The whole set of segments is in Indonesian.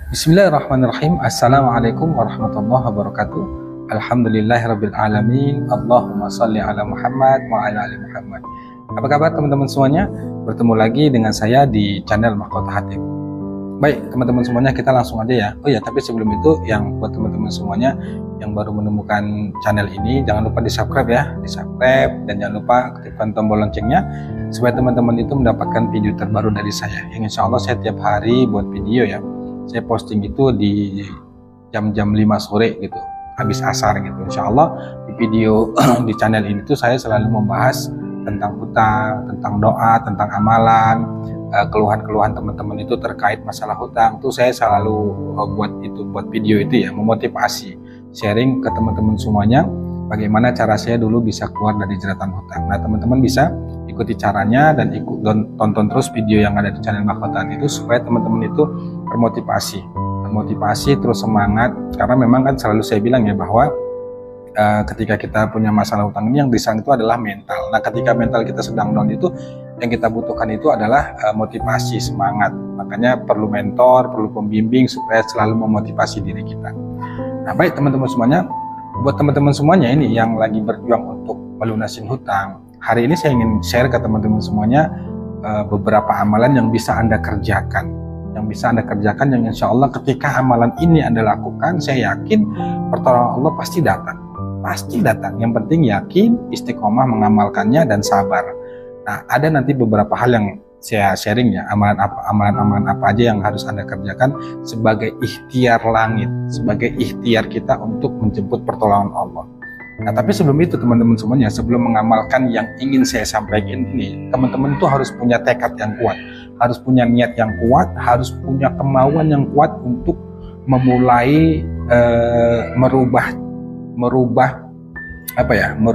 Bismillahirrahmanirrahim. Assalamualaikum warahmatullahi wabarakatuh. Alhamdulillahirabbil alamin. Allahumma shalli ala Muhammad wa ala ali Muhammad. Apa kabar teman-teman semuanya? Bertemu lagi dengan saya di channel Mahkota Hatib. Baik, teman-teman semuanya, kita langsung aja ya. Oh ya, tapi sebelum itu, yang buat teman-teman semuanya yang baru menemukan channel ini, jangan lupa di-subscribe ya, di-subscribe, dan jangan lupa aktifkan tombol loncengnya supaya teman-teman itu mendapatkan video terbaru dari saya. Yang insya Allah saya tiap hari buat video ya. Saya posting itu di jam-jam 5 sore gitu, habis asar gitu. Insya Allah di video di channel ini tuh saya selalu membahas tentang hutang, tentang doa, tentang amalan, keluhan-keluhan teman-teman itu terkait masalah hutang. Tuh saya selalu buat video itu ya, memotivasi, sharing ke teman-teman semuanya bagaimana cara saya dulu bisa keluar dari jeratan hutang. Nah, teman-teman bisa ikuti caranya dan tonton terus video yang ada di channel Mahkota itu supaya teman-teman itu termotivasi terus semangat, karena memang kan selalu saya bilang ya bahwa ketika kita punya masalah hutang ini yang disang itu adalah mental. Nah, ketika mental kita sedang down itu yang kita butuhkan itu adalah motivasi, semangat. Makanya perlu mentor, perlu pembimbing supaya selalu memotivasi diri kita. Nah, baik teman-teman semuanya, buat teman-teman semuanya ini yang lagi berjuang untuk melunasin hutang, hari ini saya ingin share ke teman-teman semuanya beberapa amalan yang bisa Anda kerjakan. Yang insya Allah ketika amalan ini Anda lakukan, saya yakin pertolongan Allah pasti datang. Yang penting yakin, istiqomah mengamalkannya, dan sabar. Nah, ada nanti beberapa hal yang saya sharing ya, amalan apa aja yang harus Anda kerjakan sebagai ikhtiar langit, sebagai ikhtiar kita untuk menjemput pertolongan Allah. Nah, tapi sebelum itu teman-teman semuanya, sebelum mengamalkan yang ingin saya sampaikan ini, teman-teman itu harus punya tekad yang kuat, harus punya niat yang kuat, harus punya kemauan yang kuat untuk memulai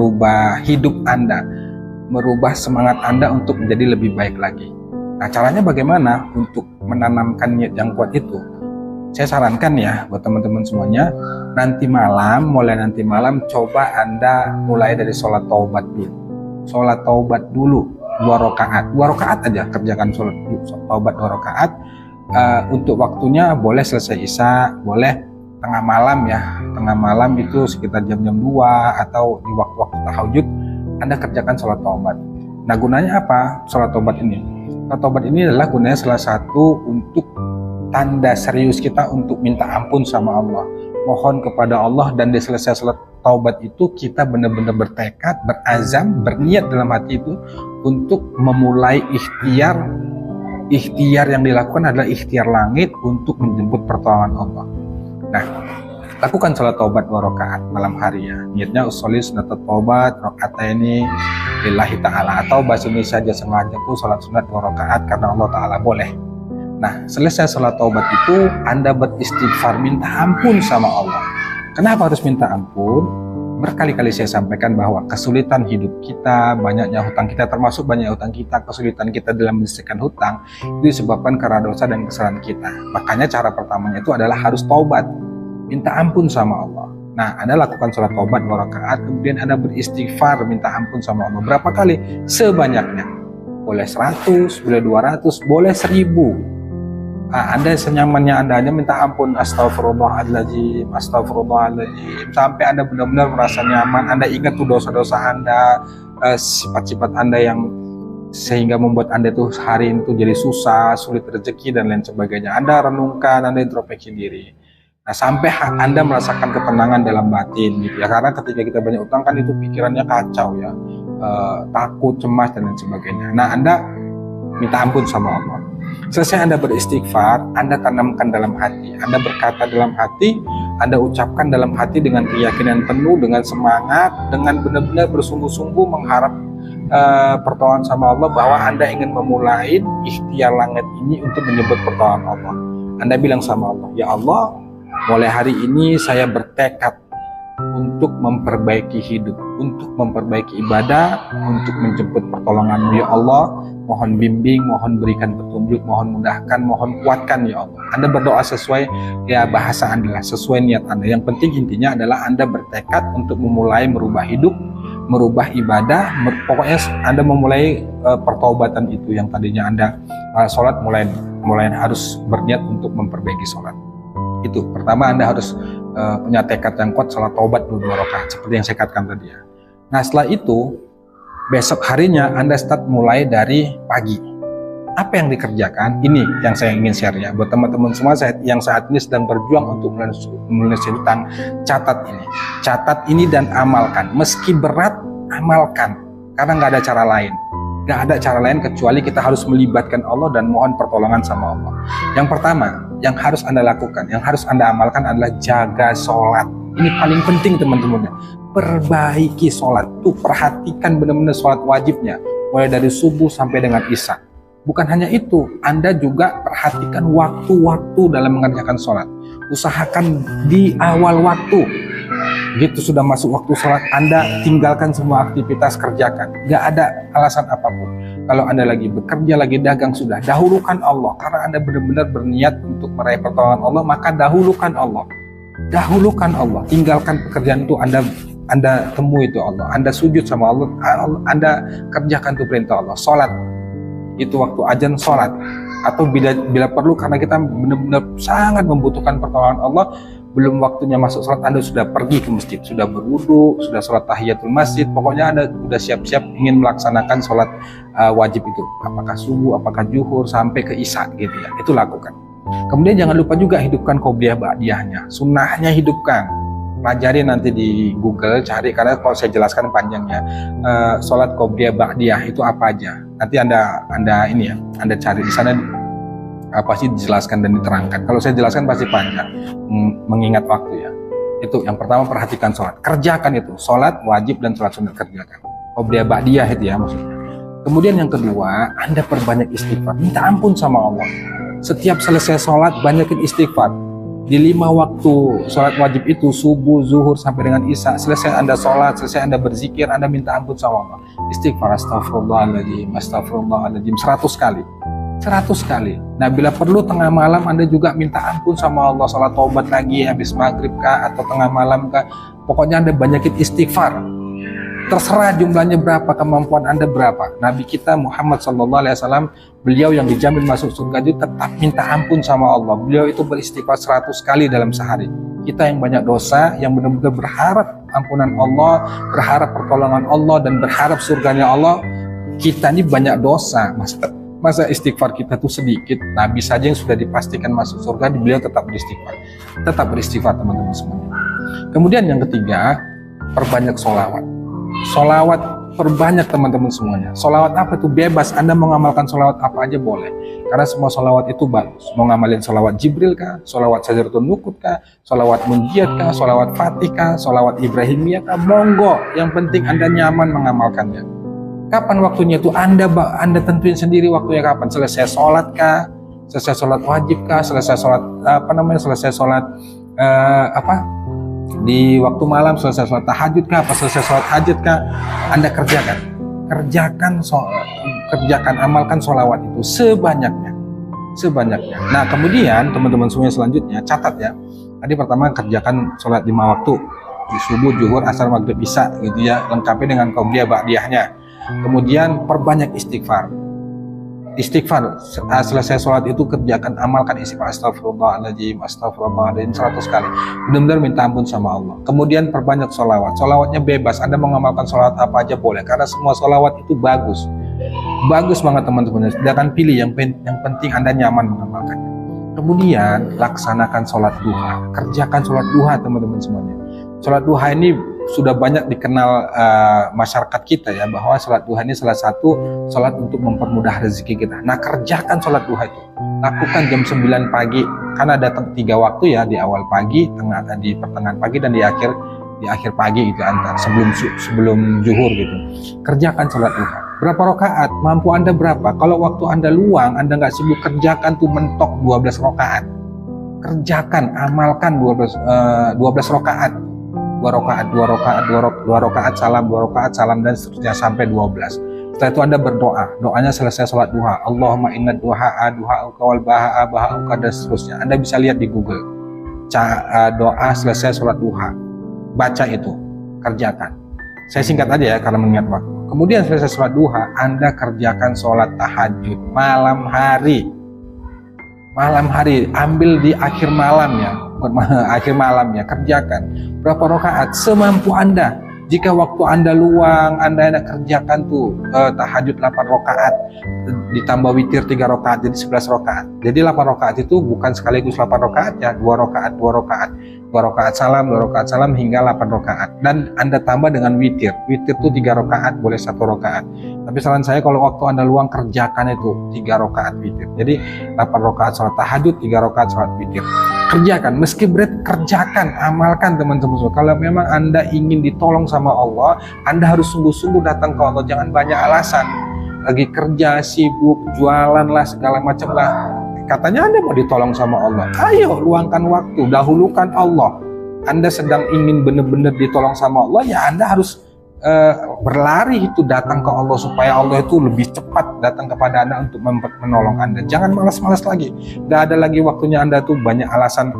merubah hidup Anda, merubah semangat Anda untuk menjadi lebih baik lagi. Nah, caranya bagaimana untuk menanamkan niat yang kuat itu? Saya sarankan ya buat teman-teman semuanya, mulai nanti malam coba Anda mulai dari sholat taubat dulu 2 rakaat aja, kerjakan sholat taubat 2 rakaat. Untuk waktunya boleh selesai isya, boleh tengah malam itu sekitar jam-jam 2 atau di waktu-waktu tahajud Anda kerjakan sholat taubat. Nah, gunanya apa sholat taubat ini? Sholat taubat ini adalah gunanya salah satu untuk tanda serius kita untuk minta ampun sama Allah, mohon kepada Allah, dan di selesai sholat taubat itu kita benar-benar bertekad, berazam, berniat dalam hati itu untuk memulai ikhtiar yang dilakukan adalah ikhtiar langit untuk menjemput pertolongan Allah. Nah, lakukan sholat taubat 2 rakaat malam hari ya. Niatnya usolli sunat taubat rakaataini lillahi ta'ala, atau bahasa Indonesia aja sengaja tuh sholat sunat 2 rakaat karena Allah Ta'ala, boleh. Nah, selesai sholat taubat itu Anda beristighfar, minta ampun sama Allah. Kenapa harus minta ampun? Berkali-kali saya sampaikan bahwa kesulitan hidup kita, banyaknya hutang kita, termasuk banyak hutang kita, kesulitan kita dalam menyelesaikan hutang itu disebabkan karena dosa dan kesalahan kita. Makanya cara pertamanya itu adalah harus taubat, minta ampun sama Allah. Nah, Anda lakukan sholat taubat 2 rakaat, kemudian Anda beristighfar, minta ampun sama Allah. Berapa kali? Sebanyaknya. Boleh 100, boleh 200, boleh 1000. Anda senyamannya Anda aja minta ampun, astagfirullahaladzim, sampai Anda benar-benar merasa nyaman. Anda ingat tuh dosa-dosa Anda, sifat-sifat Anda yang sehingga membuat Anda tuh hari ini tuh jadi susah, sulit rezeki dan lain sebagainya. Anda renungkan, Anda introspeksi diri. Nah, sampai Anda merasakan ketenangan dalam batin gitu ya, karena ketika kita banyak utang kan itu pikirannya kacau ya, takut, cemas dan lain sebagainya. Nah, Anda minta ampun sama Allah. Selesai Anda beristighfar, Anda tanamkan dalam hati, Anda berkata dalam hati, Anda ucapkan dalam hati dengan keyakinan penuh, dengan semangat, dengan benar-benar bersungguh-sungguh mengharap pertolongan sama Allah, bahwa Anda ingin memulai ikhtiar langit ini untuk menyebut pertolongan Allah. Anda bilang sama Allah, ya Allah, mulai hari ini saya bertekad untuk memperbaiki hidup, untuk memperbaiki ibadah, untuk menjemput pertolongan-Mu ya Allah. Mohon bimbing, mohon berikan petunjuk, mohon mudahkan, mohon kuatkan ya Allah. Anda berdoa sesuai ya bahasa Anda, sesuai niat Anda. Yang penting intinya adalah Anda bertekad untuk memulai merubah hidup, merubah ibadah, pokoknya Anda memulai pertobatan itu yang tadinya Anda sholat mulai harus berniat untuk memperbaiki sholat. Itu pertama Anda harus punya tekad yang kuat, salat taubat dulu 2 rakaat seperti yang saya katakan tadi ya. Nah setelah itu besok harinya Anda start mulai dari pagi. Apa yang dikerjakan? Ini yang saya ingin share ya buat teman-teman semua yang saat ini sedang berjuang untuk melunasi hutang. Catat ini dan amalkan. Meski berat, amalkan, karena nggak ada cara lain. Nggak ada cara lain kecuali kita harus melibatkan Allah dan mohon pertolongan sama Allah. Yang pertama yang harus Anda lakukan, yang harus Anda amalkan adalah jaga sholat. Ini paling penting teman-teman. Perbaiki sholat tuh, perhatikan benar-benar sholat wajibnya mulai dari subuh sampai dengan isya. Bukan hanya itu, Anda juga perhatikan waktu-waktu dalam mengerjakan sholat. Usahakan di awal waktu. Begitu sudah masuk waktu sholat, Anda tinggalkan semua aktivitas, kerjakan. Gak ada alasan apapun. Kalau Anda lagi bekerja, lagi dagang, sudah dahulukan Allah. Karena Anda benar-benar berniat untuk meraih pertolongan Allah, maka dahulukan Allah. Dahulukan Allah. Tinggalkan pekerjaan itu, Anda temui itu Allah. Anda sujud sama Allah, Anda kerjakan itu perintah Allah. Sholat. Itu waktu azan sholat, atau bila perlu karena kita benar-benar sangat membutuhkan pertolongan Allah, belum waktunya masuk sholat, Anda sudah pergi ke masjid, sudah berwudu, sudah sholat tahiyatul masjid, pokoknya Anda sudah siap-siap ingin melaksanakan sholat wajib itu, apakah subuh, apakah zuhur, sampai ke isya gitu ya, itu lakukan. Kemudian jangan lupa juga hidupkan qobliyah ba'diyahnya, sunnahnya hidupkan. Pelajari nanti di Google, cari, karena kalau saya jelaskan panjangnya. Sholat qobliyah ba'diyah itu apa aja? Nanti Anda ini ya, Anda cari di sana apa sih dijelaskan dan diterangkan. Kalau saya jelaskan pasti panjang, mengingat waktu ya. Itu yang pertama, perhatikan sholat, kerjakan itu, sholat wajib dan sholat sunat kerjakan. Qobliyah ba'diyah itu ya maksudnya. Kemudian yang kedua, Anda perbanyak istighfar, minta ampun sama Allah. Setiap selesai sholat banyakin istighfar. Di 5 waktu sholat wajib itu, subuh, zuhur, sampai dengan isya, selesai Anda sholat, selesai Anda berzikir, Anda minta ampun sama Allah. Istighfar, astagfirullahaladzim, astagfirullahaladzim, 100 kali. 100 kali. Nah bila perlu tengah malam Anda juga minta ampun sama Allah, sholat taubat lagi, habis maghrib kah, atau tengah malam kah, pokoknya Anda banyakin istighfar. Terserah jumlahnya berapa, kemampuan Anda berapa. Nabi kita Muhammad SAW, beliau yang dijamin masuk surga itu tetap minta ampun sama Allah. Beliau itu beristighfar 100 kali dalam sehari. Kita yang banyak dosa, yang benar-benar berharap ampunan Allah, berharap pertolongan Allah, dan berharap surganya Allah, kita ini banyak dosa. Masa istighfar kita tuh sedikit? Nabi saja yang sudah dipastikan masuk surga, beliau tetap beristighfar. Tetap beristighfar teman-teman semuanya. Kemudian yang ketiga, perbanyak sholawat. Sholawat perbanyak teman-teman semuanya. Sholawat apa tuh? Bebas, Anda mau ngamalkan sholawat apa aja boleh. Karena semua sholawat itu bagus. Mau ngamalin sholawat Jibril kah? Sholawat Sajaratul Nukut kah? Sholawat Munjiat kah? Sholawat Fatih kah? Sholawat Ibrahimiyah kah? Monggo. Yang penting Anda nyaman mengamalkannya. Kapan waktunya itu? Anda tentuin sendiri waktunya kapan. Selesai sholat kah? Selesai sholat wajib kah? Selesai sholat selesai sholat di waktu malam, selesai sholat tahajud kah, apa selesai sholat hajat kah, Anda kerjakan, amalkan sholawat itu sebanyaknya. Nah kemudian teman-teman semuanya selanjutnya catat ya. Tadi pertama kerjakan sholat 5 waktu, di subuh, zuhur, asar, maghrib, isya gitu ya, lengkapi dengan qobliyah ba'diyahnya. Kemudian perbanyak istighfar. Selesai sholat itu kerjakan, amalkan istighfar, astagfirullahaladzim, astagfirullahaladzim 100 kali. Benar-benar minta ampun sama Allah. Kemudian perbanyak sholawat. Sholawatnya bebas, Anda mau mengamalkan sholawat apa aja boleh, karena semua sholawat itu bagus. Bagus banget teman-teman. Jangan pilih, yang penting Anda nyaman mengamalkannya. Kemudian laksanakan sholat duha. Kerjakan sholat duha teman-teman semuanya. Sholat duha ini sudah banyak dikenal masyarakat kita ya, bahwa sholat duha ini salah satu sholat untuk mempermudah rezeki kita. Nah kerjakan sholat duha itu, lakukan jam 9 pagi, karena ada 3 waktu ya, di awal pagi, di pertengahan pagi, dan di akhir pagi gitu, antar sebelum zuhur gitu. Kerjakan sholat duha. Berapa rakaat? Mampu Anda berapa? Kalau waktu Anda luang, Anda nggak sibuk, kerjakan tuh mentok 12 rakaat. Kerjakan, amalkan 12 rakaat. 2 rakaat salam, 2 rakaat salam, dan seterusnya sampai 12. Setelah itu Anda berdoa. Doanya selesai sholat duha, Allahumma inna duha'a duha'uka wal baha'a baha'uka, dan seterusnya. Anda bisa lihat di Google. Doa selesai sholat duha. Baca itu, kerjakan. Saya singkat aja ya karena mengingat waktu. Kemudian selesai sholat duha, Anda kerjakan sholat tahajud malam hari. malam hari, ambil di akhir malam ya, bukan akhir malam ya, kerjakan berapa rakaat semampu Anda. Jika waktu Anda luang, Anda kerjakan tuh tahajud 8 rakaat ditambah witir 3 rakaat, jadi 11 rakaat. Jadi 8 rakaat itu bukan sekaligus 8 rakaat ya, 2 rakaat, 2 rakaat, 2 rakaat salam, 2 rakaat salam hingga 8 rakaat. Dan Anda tambah dengan witir. Witir itu 3 rakaat, boleh 1 rakaat. Tapi saran saya kalau waktu Anda luang, kerjakan itu 3 rakaat witir. Jadi 8 rakaat salat tahajud, 3 rakaat salat witir. Kerjakan, meski berat kerjakan, amalkan teman-teman. Kalau memang Anda ingin ditolong sama Allah, Anda harus sungguh-sungguh datang ke Allah, jangan banyak alasan. Lagi kerja, sibuk, jualan lah, segala macam lah. Katanya Anda mau ditolong sama Allah. Ayo, luangkan waktu, dahulukan Allah. Anda sedang ingin benar-benar ditolong sama Allah, ya Anda harus berlari itu datang ke Allah supaya Allah itu lebih cepat datang kepada Anda untuk menolong Anda. Jangan malas-malas lagi. Gak ada lagi waktunya Anda tuh banyak alasan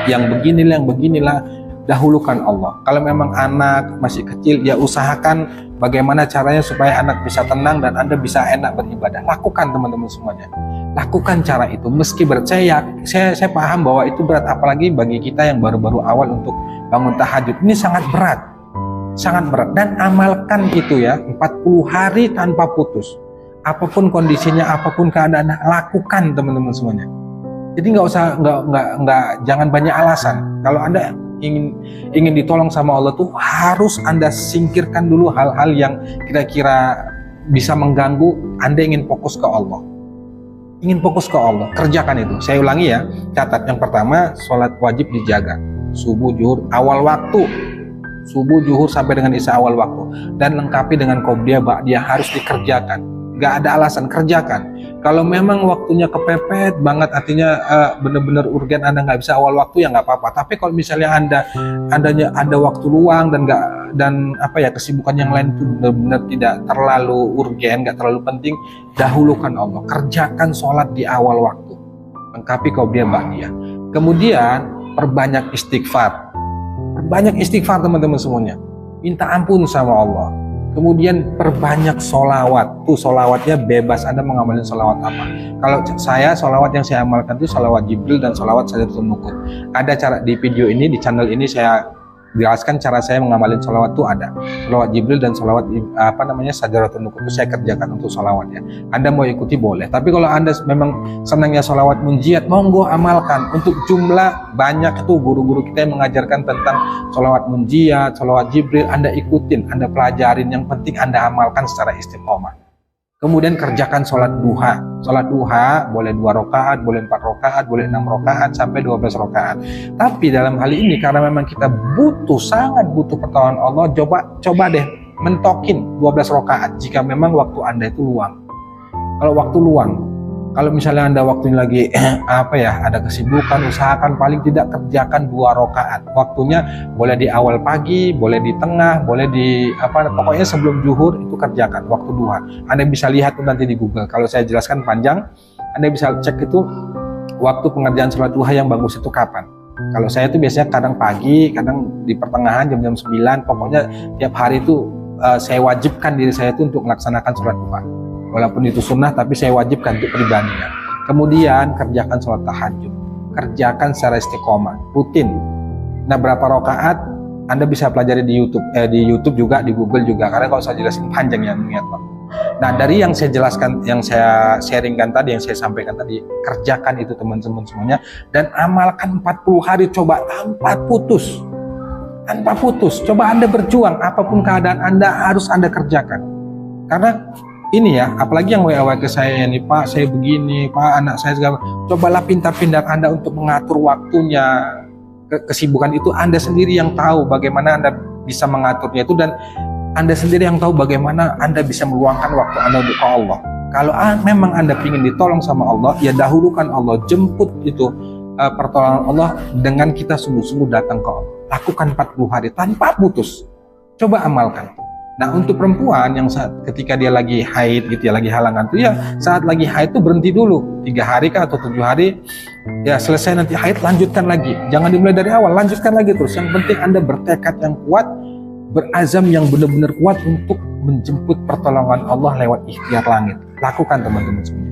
yang beginilah. Dahulukan Allah. Kalau memang anak masih kecil, ya usahakan bagaimana caranya supaya anak bisa tenang dan Anda bisa enak beribadah. Lakukan teman-teman semuanya. Lakukan cara itu. Meski berat, saya paham bahwa itu berat, apalagi bagi kita yang baru-baru awal untuk bangun tahajud. Ini sangat berat. Sangat berat, dan amalkan itu ya 40 hari tanpa putus. Apapun kondisinya, apapun keadaan, lakukan teman-teman semuanya. Jadi jangan banyak alasan. Kalau Anda ingin ditolong sama Allah tuh harus Anda singkirkan dulu hal-hal yang kira-kira bisa mengganggu. Anda ingin fokus ke Allah. Ingin fokus ke Allah, kerjakan itu. Saya ulangi ya, catat. Yang pertama, sholat wajib dijaga. Subuh, zuhur, awal waktu. Subuh, zuhur sampai dengan isya awal waktu, dan lengkapi dengan qobliyah ba'diyah, harus dikerjakan. Gak ada alasan, kerjakan. Kalau memang waktunya kepepet banget, artinya benar-benar urgen, Anda nggak bisa awal waktu, ya nggak apa-apa. Tapi kalau misalnya ada waktu luang dan kesibukan yang lain itu benar-benar tidak terlalu urgen, nggak terlalu penting, dahulukan Allah. Kerjakan sholat di awal waktu, lengkapi qobliyah ba'diyah. Kemudian perbanyak istighfar. Perbanyak istighfar teman-teman semuanya. Minta ampun sama Allah. Kemudian perbanyak sholawat. Tuh sholawatnya bebas, Anda mau ngamalin sholawat apa. Kalau saya, sholawat yang saya amalkan itu sholawat Jibril dan sholawat Sadratul Nukut. Ada cara di video ini, di channel ini saya jelaskan cara saya mengamalin sholawat itu ada. Sholawat Jibril dan sholawat Sadratul Nukut itu saya kerjakan untuk sholawatnya. Anda mau ikuti boleh. Tapi kalau Anda memang senangnya sholawat munjiat, monggo amalkan. Untuk jumlah banyak itu guru-guru kita yang mengajarkan tentang sholawat munjiat, sholawat Jibril. Anda ikutin, Anda pelajarin. Yang penting Anda amalkan secara istiqomah. Kemudian kerjakan sholat duha. Sholat duha boleh 2 rakaat, boleh 4 rakaat, boleh 6 rakaat sampai 12 rakaat. Tapi dalam hal ini karena memang kita sangat butuh pertolongan Allah, coba deh mentokin 12 rakaat jika memang waktu Anda itu luang. Kalau waktu luang, kalau misalnya Anda waktunya lagi ada kesibukan, usahakan paling tidak kerjakan 2 rakaat. Waktunya boleh di awal pagi, boleh di tengah, boleh di pokoknya sebelum zuhur itu kerjakan waktu duha. Anda bisa lihat nanti di Google. Kalau saya jelaskan panjang, Anda bisa cek itu waktu pengerjaan sholat duha yang bagus itu kapan. Kalau saya itu biasanya kadang pagi, kadang di pertengahan jam-jam 9, pokoknya tiap hari itu saya wajibkan diri saya itu untuk melaksanakan sholat duha. Walaupun itu sunnah, tapi saya wajibkan untuk pribadinya. Kemudian kerjakan sholat tahajud, kerjakan secara istiqomah, rutin. Nah, berapa rakaat Anda bisa pelajari di YouTube juga, di Google juga. Karena kalau saya jelasin panjang ya mengingat waktu. Nah, dari yang saya jelaskan, yang saya sharingkan tadi, yang saya sampaikan tadi, kerjakan itu teman-teman semuanya dan amalkan 40 hari, coba tanpa putus. Tanpa putus, coba Anda berjuang, apapun keadaan Anda harus Anda kerjakan. Karena ini ya, apalagi yang WA ke saya nih, Pak, saya begini, Pak, anak saya segala. Cobalah pintar-pintar Anda untuk mengatur waktunya. Kesibukan itu Anda sendiri yang tahu bagaimana Anda bisa mengaturnya itu, dan Anda sendiri yang tahu bagaimana Anda bisa meluangkan waktu Anda untuk Allah. Kalau memang Anda ingin ditolong sama Allah, ya dahulukan Allah, jemput itu pertolongan Allah dengan kita sungguh-sungguh datang ke Allah. Lakukan 40 hari tanpa putus. Coba amalkan. Nah, untuk perempuan yang ketika dia lagi haid gitu ya, lagi halangan tuh ya, saat lagi haid tuh berhenti dulu 3 hari kah atau 7 hari, ya selesai nanti haid lanjutkan lagi, jangan dimulai dari awal, lanjutkan lagi terus. Yang penting Anda bertekad yang kuat, berazam yang benar-benar kuat untuk menjemput pertolongan Allah lewat ikhtiar langit. Lakukan teman-teman semua.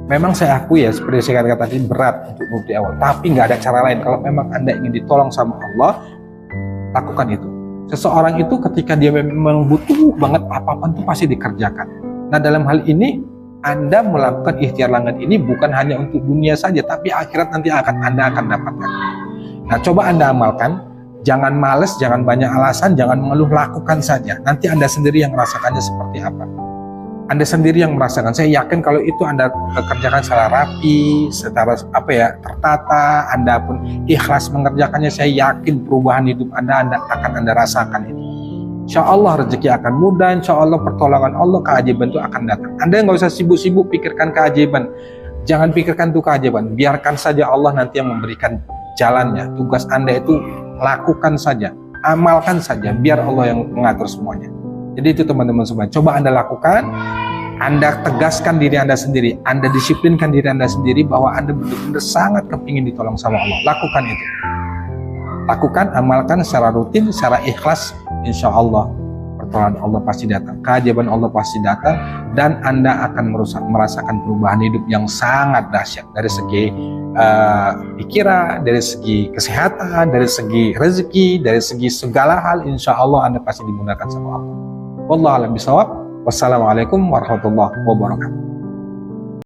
Memang saya akui ya, seperti saya katakan tadi, berat untuk move di awal. Tapi nggak ada cara lain. Kalau memang Anda ingin ditolong sama Allah, lakukan itu. Seseorang itu ketika dia memang butuh banget apa-apa itu pasti dikerjakan. Nah dalam hal ini, Anda melakukan ikhtiar langgan ini bukan hanya untuk dunia saja, tapi akhirat nanti Anda akan dapatkan. Nah coba Anda amalkan. Jangan males, jangan banyak alasan, jangan mengeluh, lakukan saja. Nanti Anda sendiri yang merasakannya seperti apa. Anda sendiri yang merasakan. Saya yakin kalau itu Anda kerjakan secara rapi, secara tertata, Anda pun ikhlas mengerjakannya, saya yakin perubahan hidup Anda akan Anda rasakan itu. Insya Allah rezeki akan mudah, insya Allah pertolongan Allah, keajaiban itu akan datang. Anda nggak usah sibuk-sibuk pikirkan keajaiban. Jangan pikirkan itu keajaiban. Biarkan saja Allah nanti yang memberikan jalannya. Tugas Anda itu lakukan saja, amalkan saja, biar Allah yang mengatur semuanya. Jadi itu teman-teman semua, coba Anda lakukan, Anda tegaskan diri Anda sendiri, Anda disiplinkan diri Anda sendiri bahwa Anda benar-benar sangat kepingin ditolong sama Allah. Lakukan itu. Lakukan, amalkan secara rutin, secara ikhlas, insya Allah pertolongan Allah pasti datang, keajaiban Allah pasti datang, dan Anda akan merasakan perubahan hidup yang sangat dahsyat dari segi pikiran, dari segi kesehatan, dari segi rezeki, dari segi segala hal. Insya Allah Anda pasti dimudahkan sama Allah. Wallahu a'lam bishawab. Wassalamualaikum warahmatullahi wabarakatuh.